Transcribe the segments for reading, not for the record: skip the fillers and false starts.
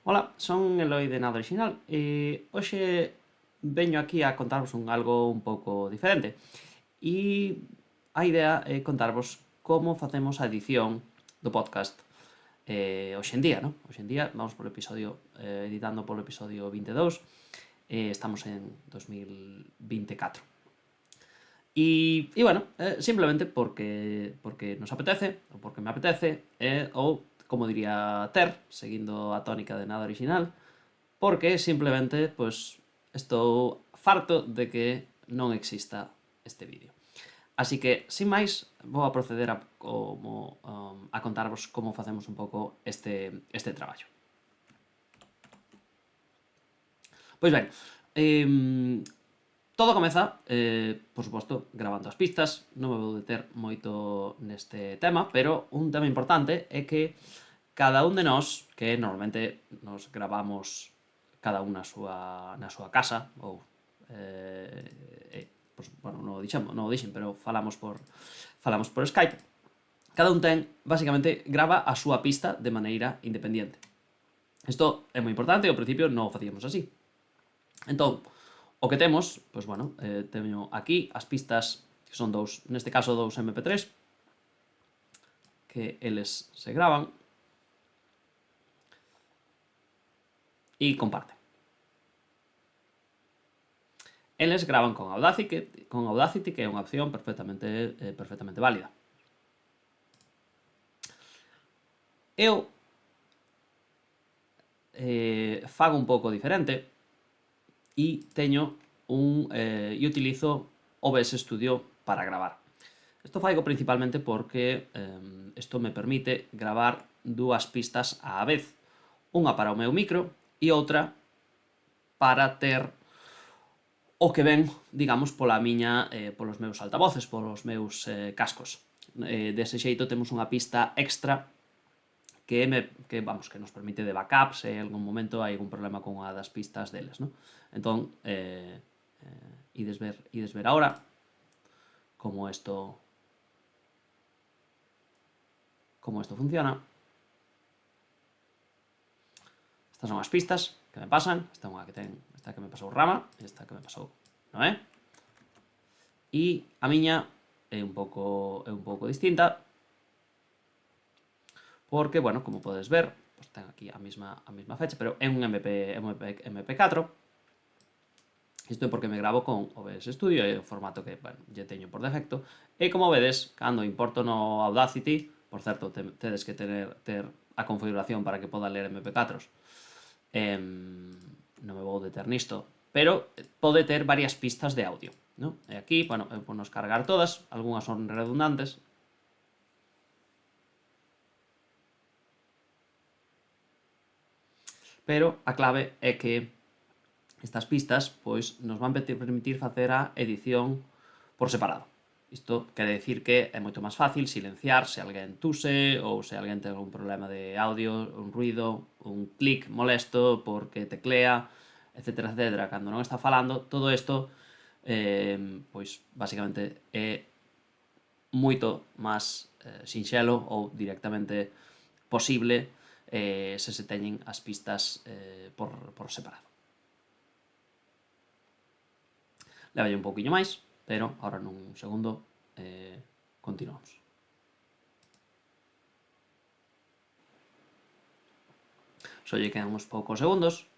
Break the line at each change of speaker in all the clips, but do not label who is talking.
Ola, son Eloi de Nada Original e hoxe veño aquí a contarvos algo un pouco diferente. E a idea é contarvos como facemos a edición do podcast hoxe en día, non? Hoxe en día vamos polo episodio, editando polo episodio 22 e estamos en 2024. Bueno, simplemente porque nos apetece, ou porque me apetece, ou, como diría Ter, seguindo a tónica de Nada Original, porque simplemente pues estou farto de que non exista este vídeo. Así que, sin máis, vou a proceder a contarvos como facemos un pouco este traballo. Pois ben, todo comeza, por suposto, grabando as pistas. Non me vou deter moito neste tema, pero un tema importante é que cada un de nós, que normalmente nos gravamos cada un na súa casa, ou pues, bueno, non o dixen, pero falamos por Skype. Cada un ten, basicamente, grava a súa pista de maneira independente. Isto é moi importante e ao principio non o facíamos así. Entón, o que temos, pois bueno, teño aquí as pistas que son neste caso dous MP3 que eles se gravan e comparten. Eles gravan con Audacity, que é unha opción perfectamente válida. Eu fago un pouco diferente e utilizo OBS Studio para gravar. Isto faigo principalmente porque isto me permite gravar dúas pistas á vez, unha para o meu micro e outra para ter o que ven, digamos, polos meus altavoces, polos meus cascos. Dese xeito temos unha pista extra que nos permite de backup se en algún momento hai algún problema con unha das pistas deles, non? Entón, ides ver agora como isto funciona. Estas son as pistas que me pasan. Esta que me pasou Rama, esta que me pasou Noé. E a miña é un pouco distinta porque, bueno, como podes ver, pues ten aquí a mesma fecha, pero é un MP4. Isto é porque me gravo con OBS Studio, é o formato que, bueno, lle teño por defecto. E como vedes, cando importo no Audacity, por certo, tedes que ter a configuración para que poda ler MP4s. Non me vou deter nisto, pero pode ter varias pistas de audio, ¿no? E aquí, bueno, eu vou nos cargar todas, algunhas son redundantes. Pero a clave é que estas pistas pois nos van permitir facer a edición por separado. Isto quere decir que é moito máis fácil silenciar se alguén tuse ou se alguén ten algún problema de audio, un ruido, un clic molesto porque teclea, etcétera, etcétera, cando non está falando. Todo isto, pois, basicamente é moito máis sinxelo ou directamente posible se teñen as pistas por separado. Levalle un pouquiño máis, pero ahora nun segundo continuamos. Só lle quedan uns poucos segundos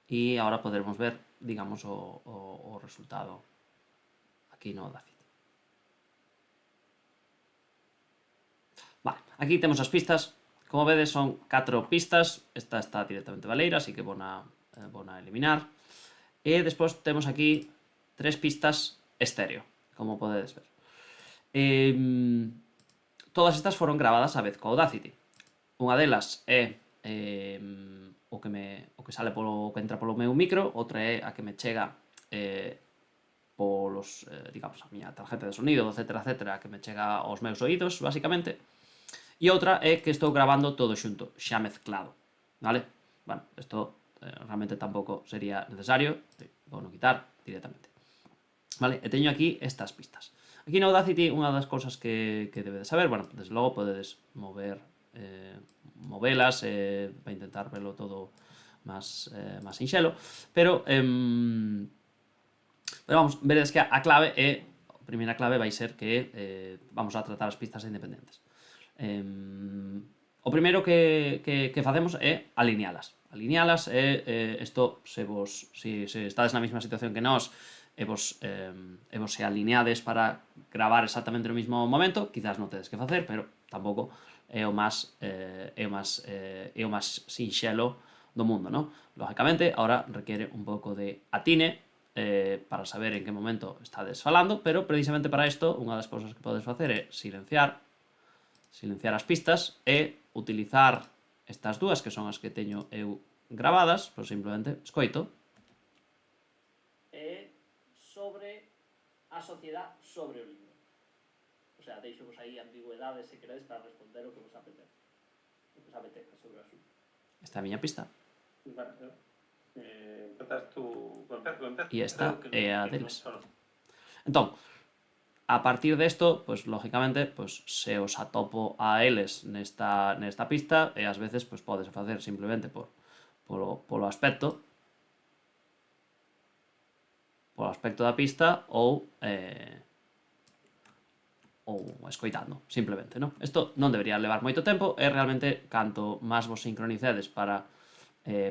e agora poderemos ver, digamos, o resultado aquí no Audacity. Vale, aquí temos as pistas. Como vedes, son 4 pistas. Esta está directamente baleira, así que vou a eliminar. E despois temos aquí 3 pistas estéreo, como podedes ver. Todas estas foron gravadas á vez co Audacity. Unha delas é o que sale que entra polo meu micro, outra é a que me chega polos, digamos, a miña tarjeta de sonido, etcétera, etcétera, que me chega aos meus oídos, basicamente. E outra é que estou grabando todo xunto, xa mezclado, vale? Bueno, isto realmente tampouco sería necesario, vou non quitar directamente. Vale, e teño aquí estas pistas. Aquí no Audacity, unha das cousas que debedes saber, bueno, desde logo podedes mover movelas, para intentar verlo todo máis sinxelo, pero vamos, veredes que a clave a primeira clave vai ser que vamos a tratar as pistas independentes. O primeiro que facemos é alinealas. Alinealas isto, se estades na mesma situación que nós e vos se alineades para gravar exactamente no mesmo momento, quizás non tedes que facer, pero tampouco é o máis sinxelo do mundo, non? Lógicamente, ahora requiere un pouco de atine para saber en que momento estades falando, pero precisamente para isto, unha das cousas que podes facer é silenciar as pistas e utilizar estas dúas, que son as que teño eu gravadas, pois simplemente escoito. E sobre a sociedade sobre o libro. O sea, deixo-vos aí ambigüedades se queredes para responder o que vos apetece. O que vos apetece sobre o asunto. Esta é a miña pista.
Vale, empezas tú.
E esta é a deles. Entón, a partir desto, pues lógicamente, pues se os atopo a eles nesta pista, e ás veces pues podes facer simplemente polo aspecto da pista ou escoitando, simplemente, non? Isto non debería levar moito tempo, e realmente canto máis vos sincronicedes para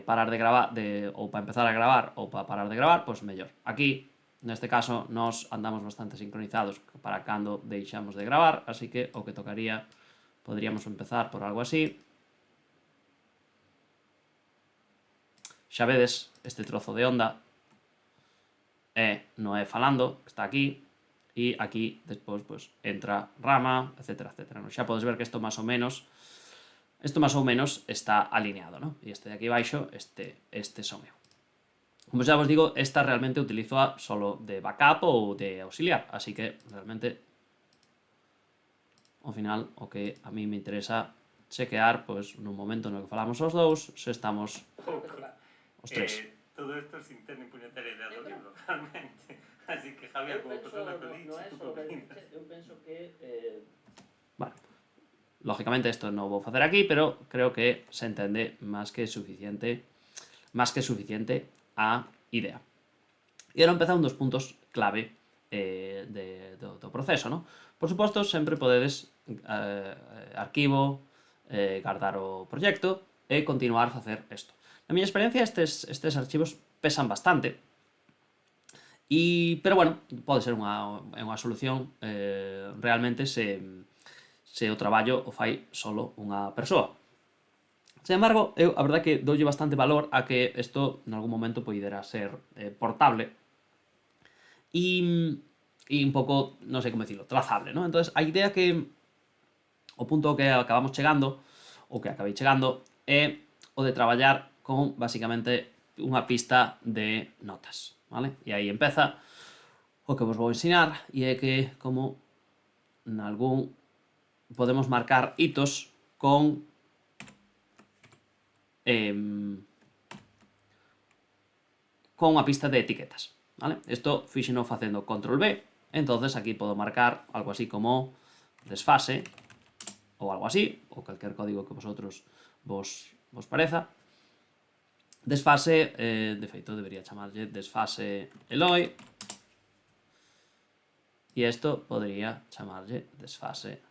parar de gravar ou para empezar a gravar ou para parar de gravar, pois mellor. Aquí, neste caso, nós andamos bastante sincronizados para cando deixamos de gravar, así que o que tocaría, poderíamos empezar por algo así. Xa vedes, este trozo de onda non é falando, que está aquí, e aquí, despois, pues, entra rama, etcétera, etcétera. Xa podes ver que isto máis ou menos está alineado, ¿no? E este de aquí baixo, este son eu. Como xa vos digo, esta realmente utilizo solo de backup ou de auxiliar, así que realmente ao final o que a mí me interesa chequear, pois nun momento no que falamos os dous, se estamos os tres.
Todo isto sin ter nin puñetera idea do libro, realmente. Así que, Javier, como persona que li,
eu penso que vale. Lógicamente isto non vou facer aquí, pero creo que se entende máis que suficiente a idea. E agora empeza un dos puntos clave do proceso, non? Por suposto, sempre podedes arquivo, guardar o proxecto e continuar a facer isto. Na miña experiencia, estes archivos pesan bastante, pero bueno, pode ser unha solución realmente se o traballo o fai solo unha persoa. Sen embargo, eu a verdade que doulle bastante valor a que isto en algún momento poidera ser portable e un pouco, non sei como dicilo, trazable, non? Entón, a idea que o punto que acabamos chegando, ou que acabei chegando, é o de traballar con, basicamente, unha pista de notas, vale? E aí empeza o que vos vou ensinar, e é que como nalgún podemos marcar hitos con unha pista de etiquetas, vale? Isto fixeno facendo control V, entonces aquí podo marcar algo así como desfase, ou algo así, ou calquer código que vosotros vos pareza. Desfase, de feito, debería chamarlle desfase Eloi, e isto podría chamarlle desfase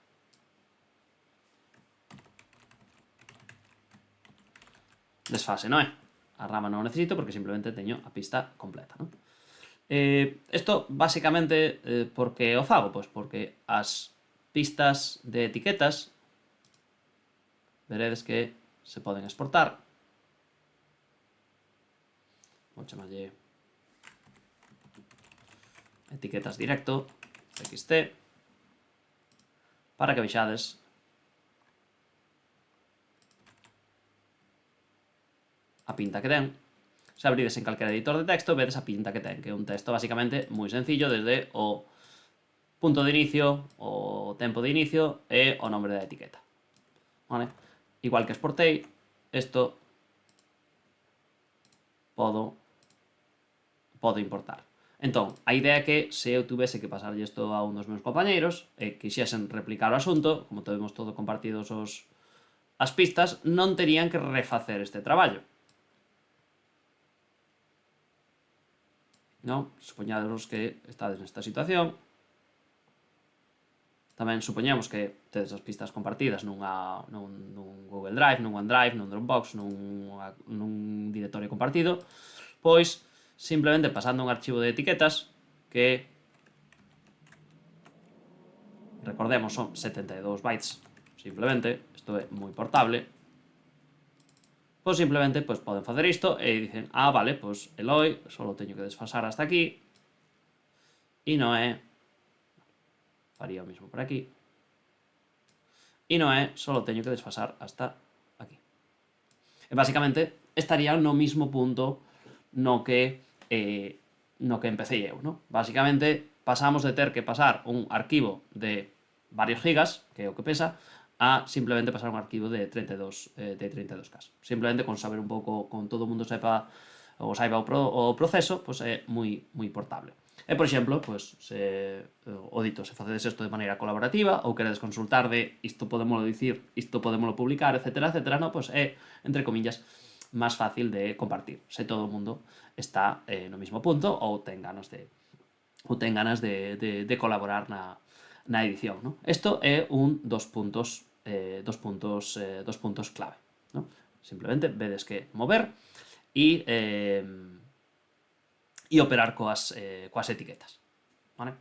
Noé. A rama non o necesito porque simplemente teño a pista completa, non? Isto, basicamente, por que o fago? Pois porque as pistas de etiquetas veredes que se poden exportar. Vou chamarlle etiquetas directo, txt, para que vexades a pinta que ten. Se abrides en calquera editor de texto, vedes a pinta que ten, que é un texto basicamente moi sencillo, desde o punto de inicio, o tempo de inicio e o nombre da etiqueta. Vale? Igual que exportei, isto podo importar. Entón, a idea é que se eu tuvese que pasarlle isto a un dos meus compañeiros e quixesen replicar o asunto, como temos todo compartidos os as pistas non terían que refacer este traballo. Non? Supoñados que estades nesta situación. Tamén supoñemos que tedes as pistas compartidas nun Google Drive, nun OneDrive, nun Dropbox, nun directorio compartido, pois simplemente pasando un archivo de etiquetas que, recordemos, son 72 bytes. Simplemente, isto é moi portable, pois simplemente poden facer isto e dicen, vale, pois Eloi, só teño que desfasar hasta aquí, e Noé faría o mismo por aquí, e Noé só teño que desfasar hasta aquí. E basicamente estaría no mismo punto no que empecé eu, non? Basicamente pasamos de ter que pasar un arquivo de varios gigas, que é o que pesa, a simplemente pasar un arquivo de 32K. Simplemente con saber un pouco, con todo o mundo saiba o proceso, pois é moi portable. E, por exemplo, pois, o dito, se facedes isto de maneira colaborativa ou queredes consultar de isto podémolo dicir, isto podémolo publicar, etcétera, no, pois é, entre comillas, máis fácil de compartir. Se todo o mundo está no mismo punto ou ten ganas de colaborar na edición, ¿no? Isto é un dos puntos clave, ¿no? Simplemente vedes que mover e operar coas etiquetas, vale?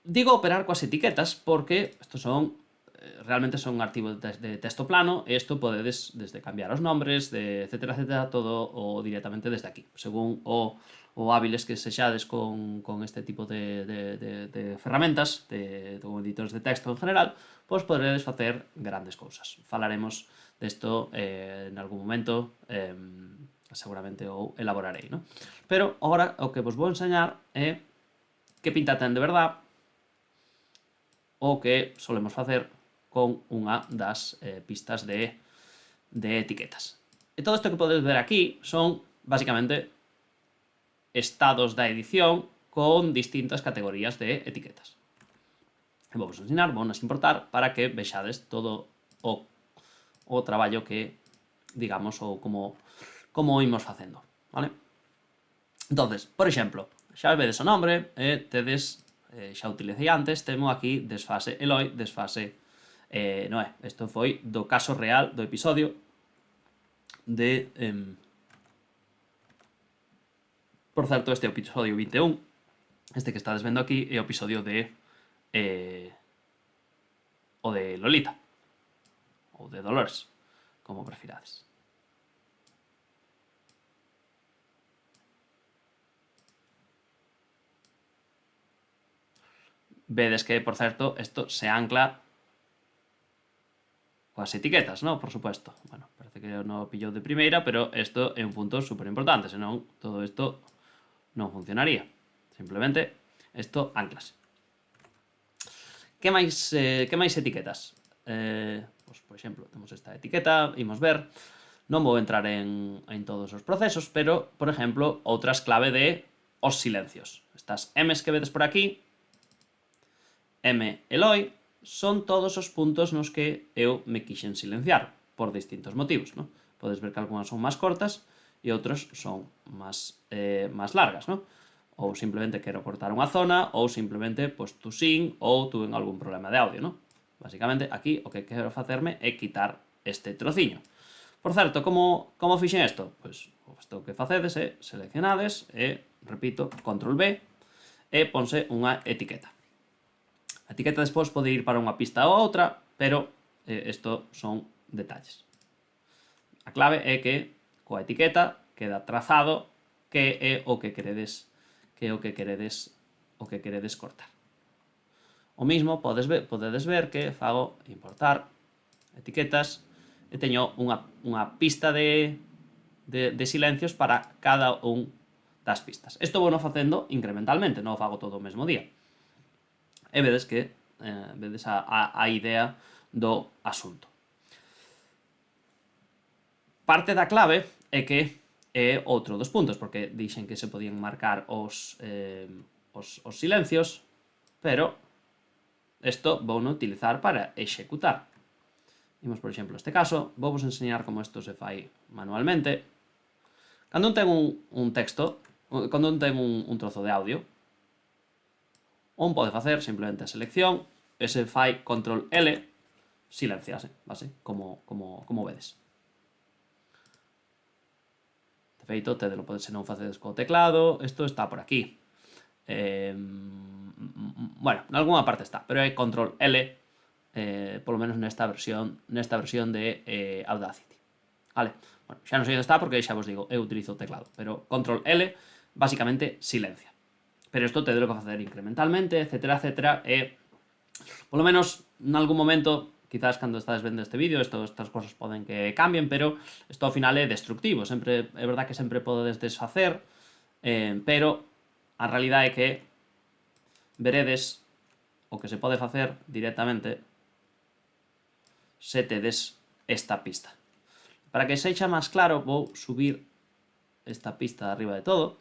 Digo operar coas etiquetas porque estos realmente son archivos de texto plano e isto podedes desde cambiar os nombres, etcétera, todo o directamente desde aquí. Según o hábiles que sexades con este tipo de ferramentas, con editores de texto en general, pois podedes facer grandes cousas. Falaremos desto en algún momento, seguramente o elaborarei, non? Pero agora o que vos vou enseñar é que pinta ten de verdad o que solemos facer con unha das pistas de etiquetas. E todo isto que podedes ver aquí son, basicamente, estados da edición con distintas categorías de etiquetas. E vou vos ensinar, vou nas importar para que vexades todo o traballo que, digamos, ou como imos facendo, vale? Entonces, por exemplo, xa vedes o nombre e tedes, xa utilicei antes, temo aquí desfase Eloi, desfase Noé. Isto foi do caso real do episodio de... Por certo, este é o episodio 21. Este que estades vendo aquí é o episodio de... o de Lolita. Ou de Dolores, como prefirades. Vedes que, por certo, isto se ancla coas etiquetas, ¿no? Por supuesto. Bueno, parece que non pillou de primeira, pero isto é un punto super importante, senón todo isto non funcionaría. Simplemente, isto anclase. Que máis etiquetas? Pues, por exemplo, temos esta etiqueta, imos ver. Non vou entrar en todos os procesos, pero, por exemplo, outras clave de os silencios. Estas M's que vedes por aquí, M Eloi, son todos os puntos nos que eu me quixen silenciar por distintos motivos, ¿no? Podes ver que algunhas son máis cortas e outras son máis largas, ¿no? Ou simplemente quero cortar unha zona, ou simplemente pues, tú sin, ou tuve algún problema de audio, ¿no? Basicamente, aquí o que quero facerme é quitar este trociño. Por certo, como fixen isto? Pois isto que facedes é seleccionades e, repito, control V e ponse unha etiqueta. A etiqueta despois pode ir para unha pista ou outra, pero isto son detalles. A clave é que coa etiqueta queda trazado que é o que queredes cortar. O mismo podedes ver que fago importar etiquetas e teño unha pista de silencios para cada un das pistas. Isto vou facendo incrementalmente, non o fago todo o mesmo día. E vedes que vedes a idea do asunto. Parte da clave é que é outro dos puntos, porque dixen que se podían marcar os silencios, pero isto vou non utilizar para executar. Imos, por exemplo, este caso, vou vos enseñar como isto se fai manualmente. Cando un ten un texto, cando un ten un trozo de audio, un pode facer simplemente a selección e se fai control L, silenciase, vale? Como vedes. De feito, tedelo se non facedes co teclado, isto está por aquí. Bueno, en algunha parte está, pero é control L, polo menos nesta versión de Audacity. Vale, bueno, xa non sei onde está porque xa vos digo, eu utilizo o teclado, pero control L, basicamente silencia. Pero isto tedelo que facer incrementalmente, etcétera, etcétera, e polo menos en algún momento, quizás cando estades vendo este vídeo, estas cosas poden que cambien, pero isto ao final é destructivo, sempre é verdad que sempre podes desfacer, pero a realidade é que veredes o que se pode facer directamente se tedes esta pista. Para que sexa máis claro, vou subir esta pista de arriba de todo.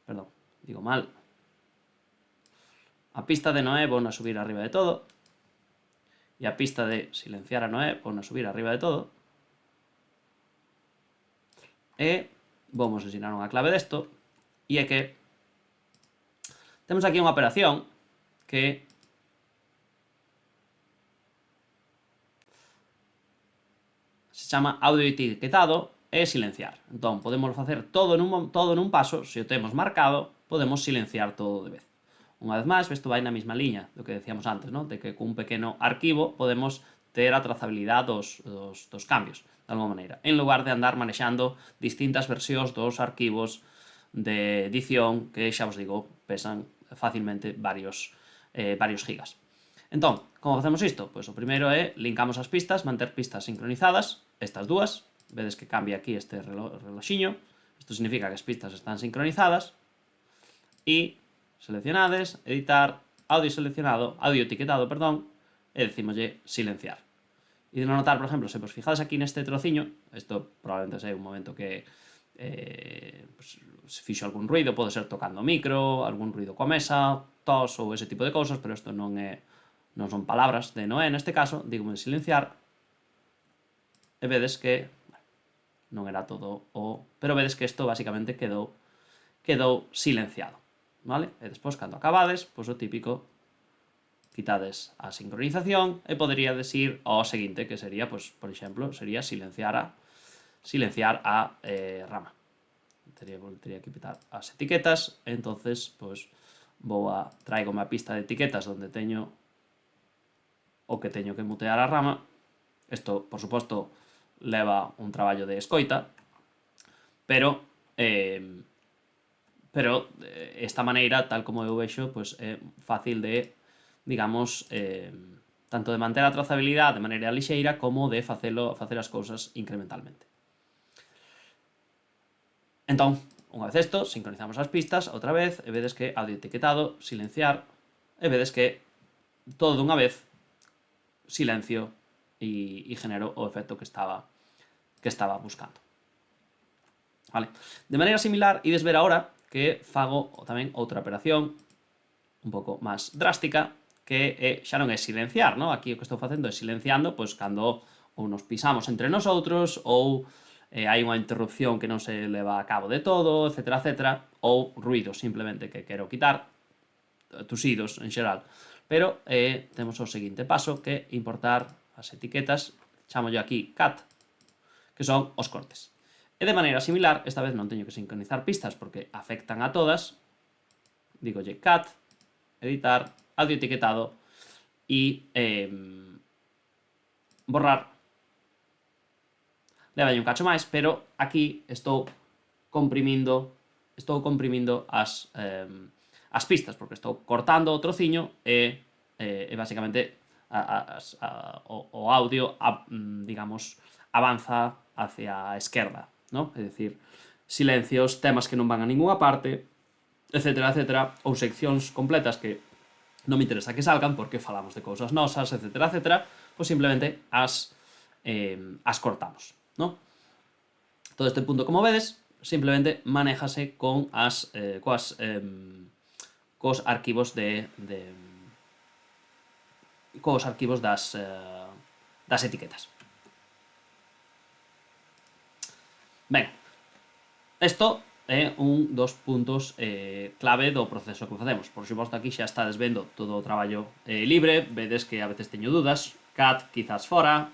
Perdón, digo mal. A pista de Noé vou a subir arriba de todo. E a pista de silenciar a Noé vou a subir arriba de todo. E vamos ensinar unha clave desto. E é que temos aquí unha operación que se chama audio etiquetado e silenciar. Entón, podemos facer todo nun paso, se o temos marcado, podemos silenciar todo de vez. Unha vez máis, isto vai na mesma liña do que decíamos antes, ¿no? De que cun pequeno arquivo podemos ter a trazabilidade dos cambios, de alguma maneira, en lugar de andar manexando distintas versións dos arquivos de edición que, xa vos digo, pesan facilmente varios gigas. Entón, como facemos isto? Pois o primeiro é linkamos as pistas, manter pistas sincronizadas, estas dúas, vedes que cambia aquí este reloxiño, isto significa que as pistas están sincronizadas, e seleccionades, editar, audio seleccionado, audio etiquetado, perdón, e decimoslle silenciar. E de notar, por exemplo, se vos fijades aquí neste trociño, isto probablemente sea un momento que pues, se fixo algún ruido, pode ser tocando o micro, algún ruido coa mesa, tos ou ese tipo de cousas, pero isto non son palabras de Noé neste caso, dígome silenciar, e vedes que non era todo o... pero vedes que isto basicamente quedou silenciado, vale? E despois, cando acabades, pois o típico, quitades a sincronización e poderíades ir ao seguinte, que sería, pois, por exemplo, sería silenciar a rama. Tería que quitar as etiquetas, entonces, pois, traigo unha pista de etiquetas onde teño o que teño que mutear a rama. Isto, por suposto, leva un traballo de escoita, pero esta maneira, tal como eu vexo, pois é fácil de, digamos, tanto de manter a trazabilidade de maneira lixeira como de facer as cousas incrementalmente. Entón, unha vez isto, sincronizamos as pistas outra vez e vedes que audio etiquetado, silenciar, e vedes que todo dunha vez silencio e genero o efecto que estaba buscando. Vale. De maneira similar, ides ver agora que fago tamén outra operación un pouco máis drástica, que xa non é silenciar, ¿no? Aquí o que estou facendo é silenciando, pois cando ou nos pisamos entre nosotros, ou hai unha interrupción que non se leva a cabo de todo, etcétera, etcétera, ou ruido simplemente que quero quitar, tusidos en xeral. Pero temos o seguinte paso, que é importar as etiquetas, chamo yo aquí cut, que son os cortes. E de maneira similar, esta vez non teño que sincronizar pistas porque afectan a todas, digolle cut, editar, audio etiquetado e borrar. Levalle un cacho máis, pero aquí estou comprimindo as pistas, porque estou cortando o trociño e basicamente o audio, digamos, avanza hacia a esquerda, ¿no? É dicir, silencios, temas que non van a ninguna parte, etcétera, etcétera, ou seccións completas que non me interesa que salgan porque falamos de cousas nosas, etcétera, etcétera, pois simplemente as cortamos, ¿no? Todo este punto, como vedes, simplemente manéjase cos arquivos de cos arquivos das etiquetas. Ben, isto é un dos puntos clave do proceso que facemos. Por suposto, aquí xa estades vendo todo o traballo libre, vedes que a veces teño dudas, cat quizás fora,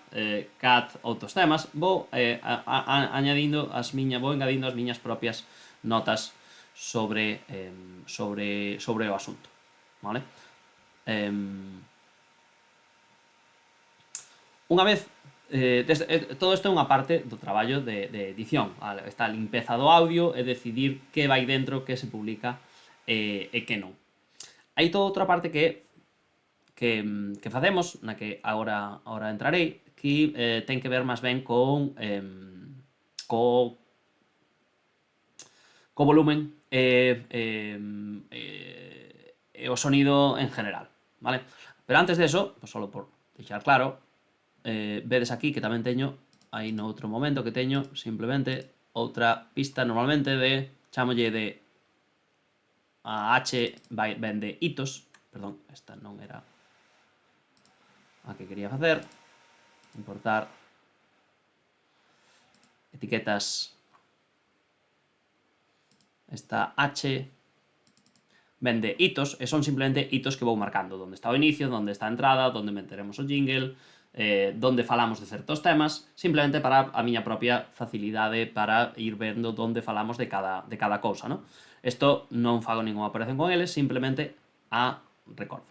cat outros temas, vou engadindo as miñas propias notas sobre o asunto, vale? Unha vez todo isto é unha parte do traballo de edición. Está a limpeza do audio e decidir que vai dentro, que se publica e que non. Hai toda outra parte que facemos, na que agora entrarei, que ten que ver máis ben co volumen e o sonido en general, vale? Pero antes de eso, pues solo por deixar claro, vedes aquí que tamén teño, aí no outro momento que teño simplemente outra pista normalmente de, chamolle de a H ven de hitos, perdón, esta non era a que quería facer, importar etiquetas, esta H ven de hitos, e son simplemente hitos que vou marcando, onde está o inicio, onde está a entrada, onde meteremos o jingle, donde falamos de certos temas, simplemente para a miña propia facilidade para ir vendo onde falamos de cada cousa, non? Isto non fago ninguna operación con eles, simplemente a recordo.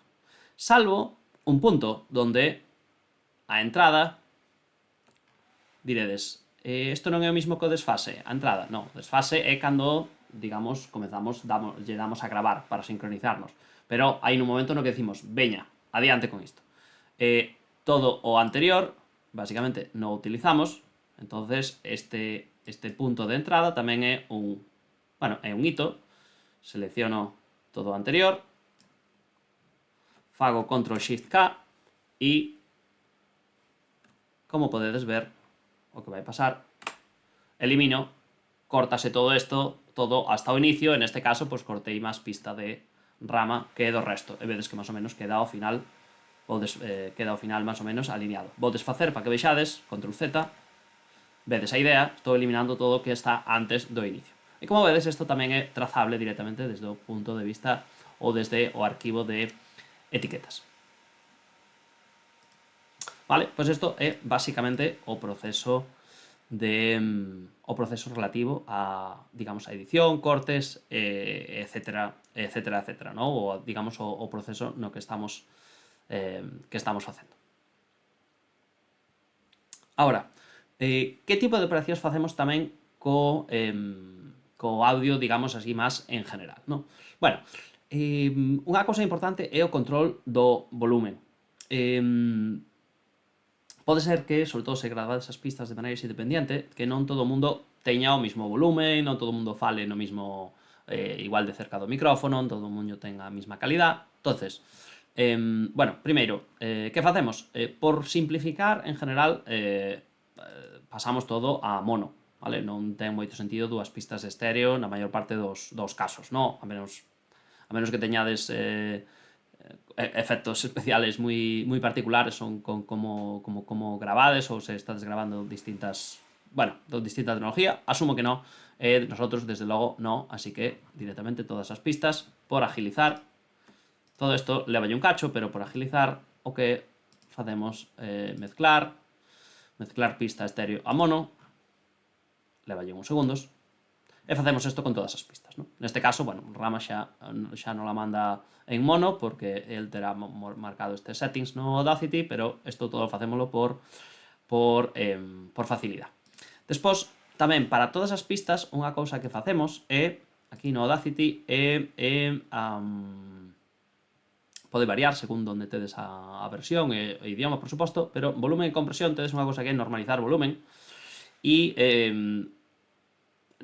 Salvo un punto donde a entrada diredes, isto non é o mismo que o desfase, a entrada, non, o desfase é cando, digamos, lle damos a gravar para sincronizarnos, pero hai un momento no que decimos, veña, adiante con isto. Todo o anterior, basicamente, non o utilizamos, entonces este punto de entrada tamén é un hito, selecciono todo o anterior, fago Ctrl-Shift-K e, como podedes ver, o que vai pasar, elimino, córtase todo isto, todo hasta o inicio, en este caso, pues cortei máis pista de rama que do resto, e vedes que máis ou menos queda ao final máis ou menos alineado. Vou desfacer para que vexades, Ctrl Z, vedes a idea, estou eliminando todo o que está antes do inicio. E como vedes, isto tamén é trazable directamente desde o punto de vista ou desde o arquivo de etiquetas. Vale, pois isto é basicamente o proceso relativo a, digamos, a edición, cortes, etcétera, ¿no? Ou, digamos, o proceso no que estamos facendo. Agora, que tipo de operacións facemos tamén co audio, digamos así, máis en general, non? Bueno, unha cousa importante é o control do volumen. Pode ser que, sobre todo se gravades as pistas de maneira independiente, que non todo o mundo teña o mismo volumen, non todo o mundo fale no mismo, igual de cerca do micrófono, non todo o mundo tenga a mesma calidad. Entonces, bueno, primeiro, que facemos? Por simplificar, en general, pasamos todo a mono, vale? Non ten moito sentido dúas pistas de estéreo na maior parte dos casos, non? A menos que teñades efectos especiales moi particulares, son como grabades, ou se estás grabando distintas tecnología, asumo que no, nosotros desde logo no, así que directamente todas as pistas, por agilizar, todo isto levalle un cacho, pero por agilizar o que facemos mezclar pista estéreo a mono, levalle uns segundos, e facemos isto con todas as pistas, non? Neste caso, bueno, Rama xa non la manda en mono, porque el terá marcado estes settings no Audacity, pero isto todo facémolo por facilidade. Despois, tamén, para todas as pistas, unha cousa que facemos é, aquí no Audacity, pode variar según onde tedes a versión e o idioma, por suposto, pero volumen e compresión tedes unha cousa que é normalizar volumen, e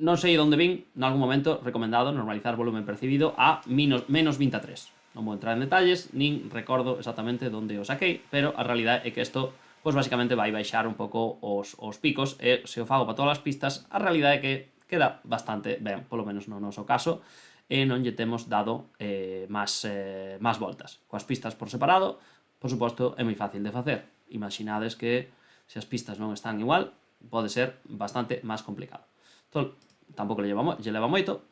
non sei onde vin, nalgún momento recomendado normalizar volumen percibido a menos 23. Non vou entrar en detalles, nin recordo exactamente onde o saquei, pero a realidade é que isto, pois basicamente vai baixar un pouco os picos, e se o fago para todas as pistas, a realidade é que queda bastante ben, polo menos no noso caso, e non lle temos dado máis voltas. Coas pistas por separado, por suposto, é moi fácil de facer. Imaginades que se as pistas non están igual, pode ser bastante máis complicado. Entón, tampouco lle leva moito.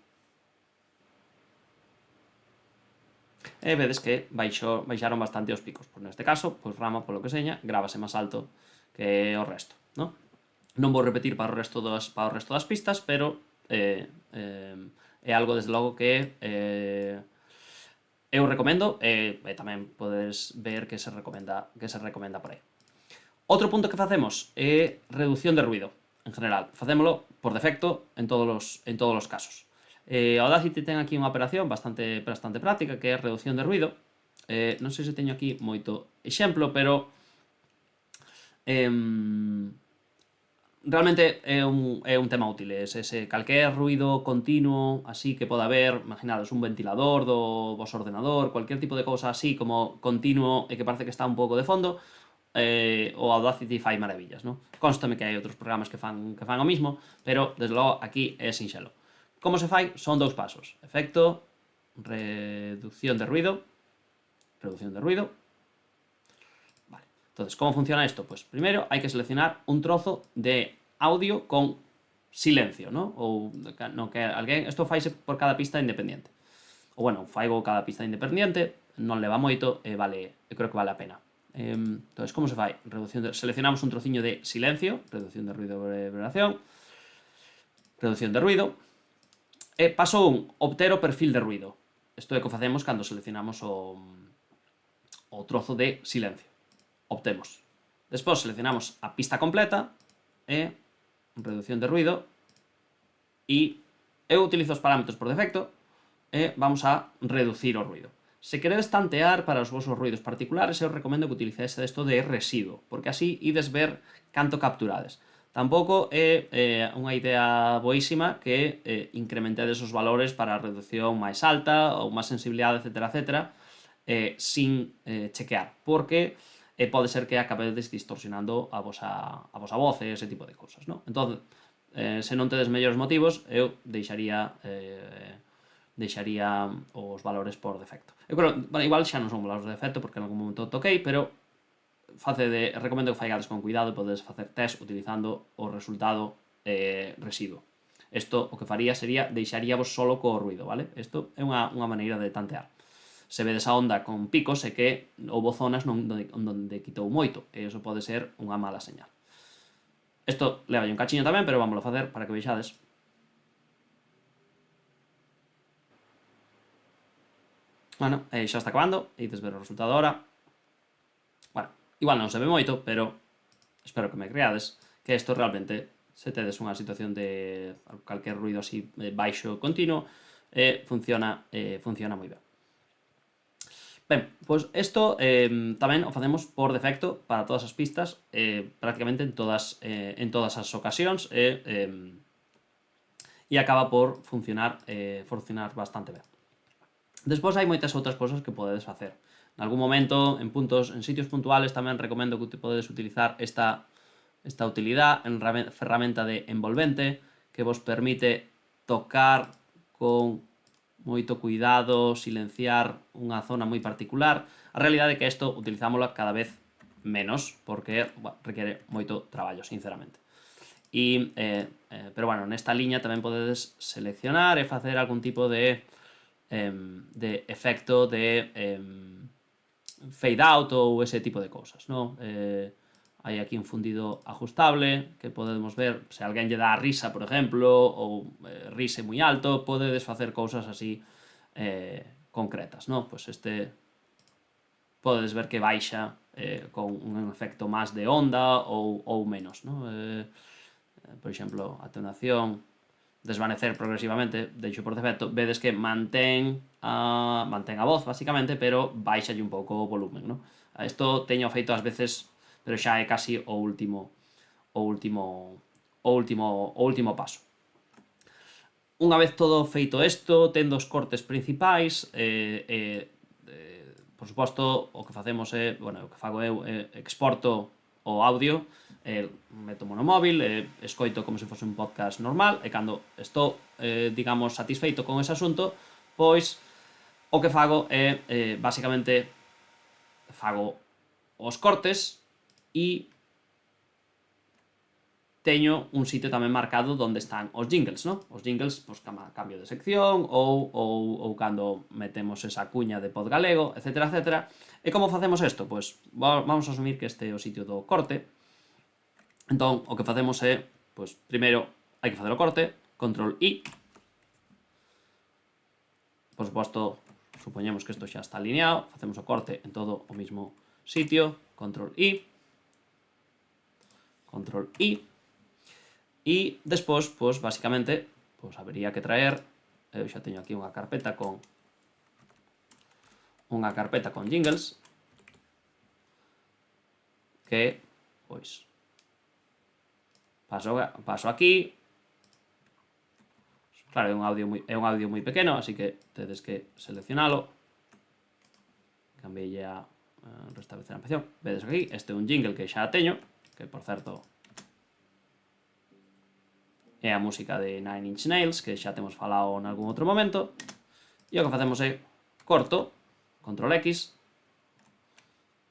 E vedes que baixaron bastante os picos. Pois neste caso, pois rama, polo que seña, grábase máis alto que o resto, non? Non vou repetir para o resto das pistas, pero é algo, desde logo, que eu recomendo e tamén podes ver que se recomenda por aí. Outro punto que facemos é reducción de ruido, en general. Facémolo por defecto en todos os casos. Audacity ten aquí unha operación bastante práctica, que é reducción de ruido. Non sei se teño aquí moito exemplo, pero realmente é un tema útil. Ese calquer ruido continuo así que poda haber, imaginados un ventilador do vos ordenador, cualquier tipo de cousa así como continuo e que parece que está un pouco de fondo, o Audacity fai maravillas, non? Constame que hai outros programas que fan o mismo, pero desde logo aquí é sinxelo. Como se fai? Son 2 pasos: efecto, reducción de ruido. Vale. Entonces, como funciona esto? Pues primeiro hai que seleccionar un trozo de audio con silencio, ¿no? Ou no que alguén, isto faise por cada pista independiente. Ou bueno, faigo cada pista independiente, non leva moito e creo que vale a pena. Entonces, como se fai? Seleccionamos un trociño de silencio, reducción de ruido e vibración, reducción de ruido, e paso 1, obter o perfil de ruido. Isto é o que facemos cando seleccionamos o trozo de silencio. Obtemos. Despois seleccionamos a pista completa e reducción de ruido, e eu utilizo os parámetros por defecto e vamos a reducir o ruido. Se queredes tantear para os vosos ruidos particulares, eu recomendo que utilicedes isto de residuo, porque así ides ver canto capturades. Tampouco é unha idea boísima que incrementedes os valores para a reducción máis alta ou máis sensibilidade, etc., sin chequear, porque pode ser que acabedes distorsionando a vosa voz e ese tipo de cousas, non? Entón, se non tedes mellores motivos, eu deixaría os valores por defecto. Eu creo, bueno, igual xa non son valores de defecto porque en algún momento toquei, pero recomendo que faigades con cuidado e podedes facer test utilizando o resultado residuo. Isto o que faría sería deixaríavos solo co ruido, vale? Isto é unha maneira de tantear. Se vedes a onda con picos é que houbo zonas onde quitou moito, e iso pode ser unha mala señal. Isto leva un cachiño tamén, pero vámoslo facer para que vexades. Bueno, xa está acabando, e ides ver o resultado ahora. Bueno, igual non se ve moito, pero espero que me creades que isto realmente, se tedes unha situación de calquer ruido así baixo continuo, funciona moi ben. Ben, pois isto tamén o facemos por defecto para todas as pistas, prácticamente en todas as ocasións, e acaba por funcionar bastante ben. Despois hai moitas outras cousas que podedes facer. En algún momento, en sitios puntuales, tamén recomendo que podedes utilizar esta utilidade en ferramenta de envolvente, que vos permite tocar con moito cuidado, silenciar unha zona moi particular. A realidade é que isto utilizámoslo cada vez menos, porque requiere moito traballo, sinceramente. Pero bueno, nesta liña tamén podedes seleccionar e facer algún tipo de efecto de fade out ou ese tipo de cousas, non? Hai aquí un fundido ajustable que podemos ver se alguén lle dá a risa, por exemplo, ou rise moi alto, podedes facer cousas así concretas, non? Pois podedes ver que baixa con un efecto máis de onda ou menos, non? Por exemplo, atenuación, desvanecer progresivamente, deixo por defecto, vedes que mantén a voz, basicamente, pero baixalle un pouco o volumen, non? Isto teño feito ás veces, pero xa é casi o último paso. Unha vez todo feito isto, tendo os cortes principais, por suposto, o que facemos é, bueno, o que fago eu é exporto o audio, meto monomóvil, escoito como se fose un podcast normal, e cando estou, digamos, satisfeito con ese asunto, pois o que fago é, basicamente, fago os cortes e teño un sitio tamén marcado onde están os jingles, non? Os jingles, pois, cambio de sección ou cando metemos esa cuña de pod galego, etcétera, etcétera. E como facemos isto? Pois vamos a asumir que este é o sitio do corte. Entón, o que facemos é, pois, primeiro hai que facer o corte, control I. Por suposto, supoñemos que isto xa está alineado, facemos o corte en todo o mismo sitio, control I, control I. E despois, pois, basicamente, pois, habería que traer, eu xa teño aquí unha carpeta con jingles, que, pois, paso aquí. Claro, é un audio moi pequeno, así que tedes que seleccionalo. Cambiei a restablecer a ampliación. Vedes aquí, este é un jingle que xa teño, que, por certo, é a música de Nine Inch Nails, que xa temos falado en algún outro momento. E o que facemos é corto, control X,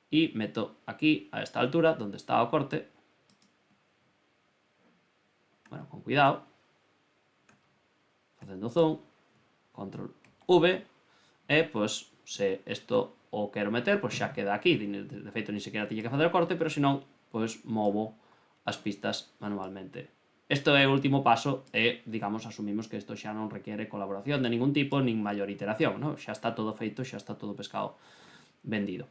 e meto aquí, a esta altura, onde está o corte. Bueno, con cuidado. Facendo zoom, control V, e, pois, se isto o quero meter, pois xa queda aquí. De feito, ni sequera tiña que facer o corte, pero senón, pois, movo as pistas manualmente. Isto é o último paso e, digamos, asumimos que isto xa non requiere colaboración de ningún tipo, nin maior iteración, non? Xa está todo feito, xa está todo pescado vendido.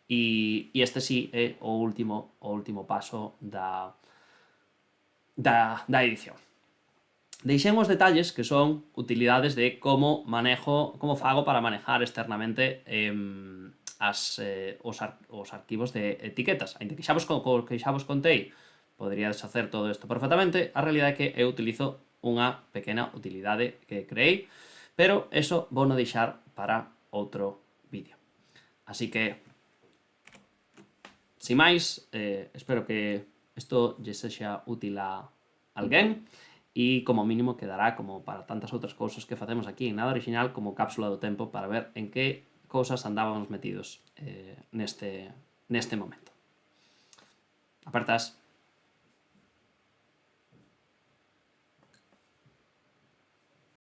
E este sí é o último paso da edición. Deixen os detalles que son utilidades de como fago para manejar externamente os arquivos de etiquetas. Ainda que xa vos contei, poderíades hacer todo isto perfectamente. A realidade é que eu utilizo unha pequena utilidade que creei, pero eso vou non deixar para outro vídeo. Así que, sin máis, espero que isto lle sexa útil a alguén e como mínimo quedará, como para tantas outras cousas que facemos aquí en Nada Original, como cápsula do tempo para ver en que cousas andábamos metidos neste momento. Apertas.